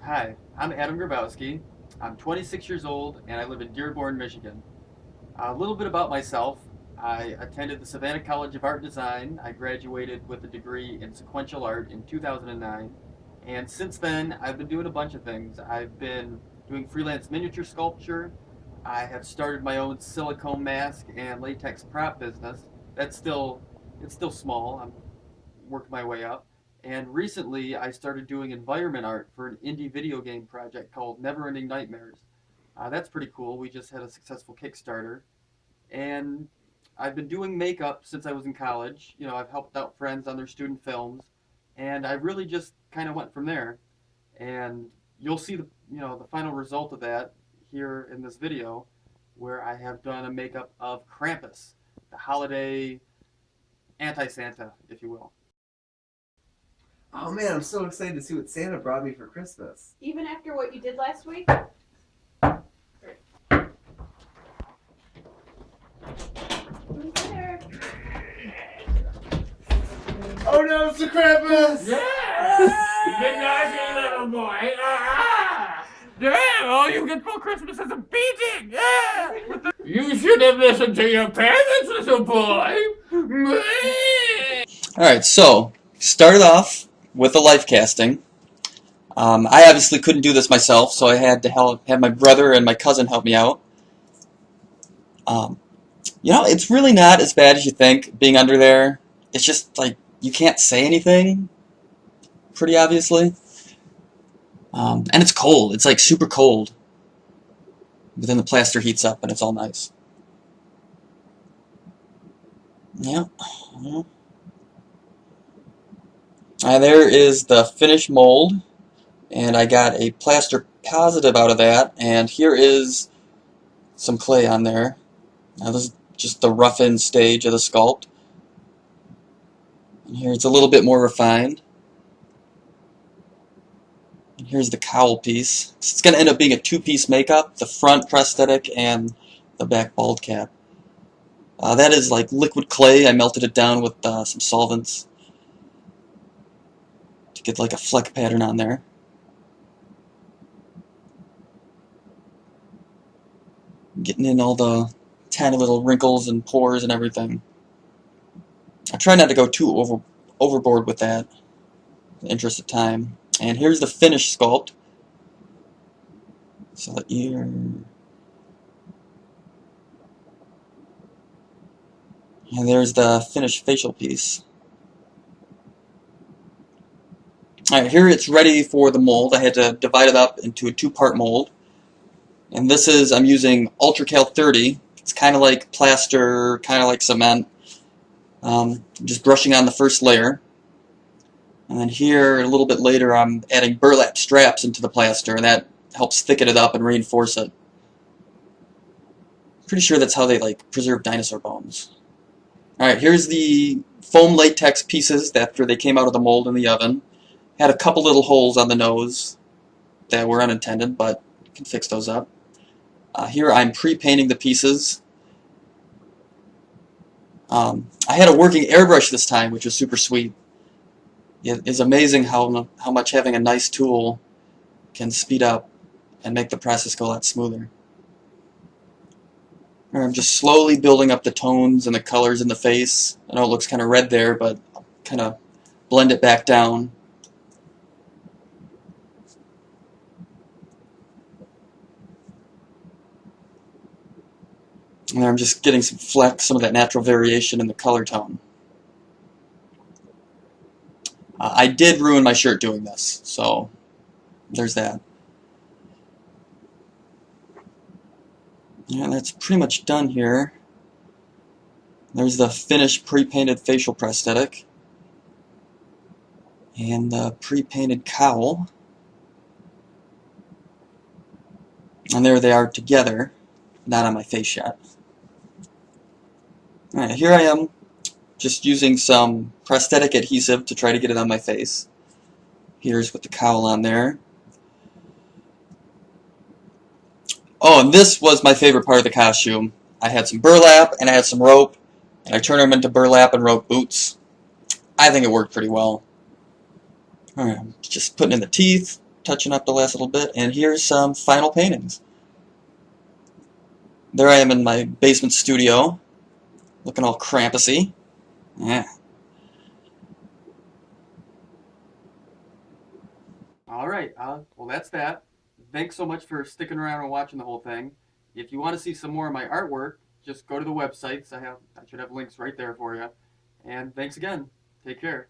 Hi, I'm Adam Grabowski. I'm 26 years old and I live in Dearborn, Michigan. A little bit about myself. I attended the Savannah College of Art and Design. I graduated with a degree in sequential art in 2009. And since then, I've been doing a bunch of things. I've been doing freelance miniature sculpture. I have started my own silicone mask and latex prop business. It's still small. I'm worked my way up. And recently, I started doing environment art for an indie video game project called Neverending Nightmares. That's pretty cool. We just had a successful Kickstarter. And I've been doing makeup since I was in college. I've helped out friends on their student films. And I really just kind of went from there. And you'll see the final result of that here in this video, where I have done a makeup of Krampus, the holiday anti-Santa, if you will. Oh man, I'm so excited to see what Santa brought me for Christmas. Even after what you did last week? Who's there? Oh no, it's the Krampus! Yeah! Good naughty little boy. Yeah, all you get for Christmas is a beating. Yeah! You should have listened to your parents, little boy. Alright, so, started off with a life casting. I obviously couldn't do this myself, so I had to have my brother and my cousin help me out. It's really not as bad as you think, being under there. It's just, like, you can't say anything, pretty obviously. And it's cold. It's, like, super cold. But then the plaster heats up, and it's all nice. Yep. There is the finished mold, and I got a plaster positive out of that, and here is some clay on there. Now this is just the rough-in stage of the sculpt. And here it's a little bit more refined. And here's the cowl piece. It's going to end up being a two-piece makeup, the front prosthetic and the back bald cap. That is like liquid clay. I melted it down with some solvents to get like a fleck pattern on there. Getting in all the tiny little wrinkles and pores and everything. I try not to go too overboard with that, in the interest of time. And here's the finished sculpt. So the ear. And there's the finished facial piece. Alright, here it's ready for the mold. I had to divide it up into a two-part mold. And this is, I'm using UltraCal 30. It's kind of like plaster, kind of like cement. Just brushing on the first layer. And then here, a little bit later, I'm adding burlap straps into the plaster, and that helps thicken it up and reinforce it. Pretty sure that's how they preserve dinosaur bones. Alright, here's the foam latex pieces after they came out of the mold in the oven. Had a couple little holes on the nose that were unintended, but you can fix those up. Here I'm pre-painting the pieces. I had a working airbrush this time, which was super sweet. It is amazing how much having a nice tool can speed up and make the process go a lot smoother. I'm just slowly building up the tones and the colors in the face. I know it looks kind of red there, but I'll kind of blend it back down. And I'm just getting some flex, some of that natural variation in the color tone. I did ruin my shirt doing this, so there's that. Yeah, that's pretty much done here. There's the finished pre-painted facial prosthetic. And the pre-painted cowl. And there they are together, not on my face yet. Alright, here I am, just using some prosthetic adhesive to try to get it on my face. Here's with the cowl on there. Oh, and this was my favorite part of the costume. I had some burlap and I had some rope, and I turned them into burlap and rope boots. I think it worked pretty well. Alright, just putting in the teeth, touching up the last little bit, and here's some final paintings. There I am in my basement studio, looking all Krampusy. Yeah. All right. Well, that's that. Thanks so much for sticking around and watching the whole thing. If you want to see some more of my artwork, just go to the websites. I should have links right there for you. And thanks again. Take care.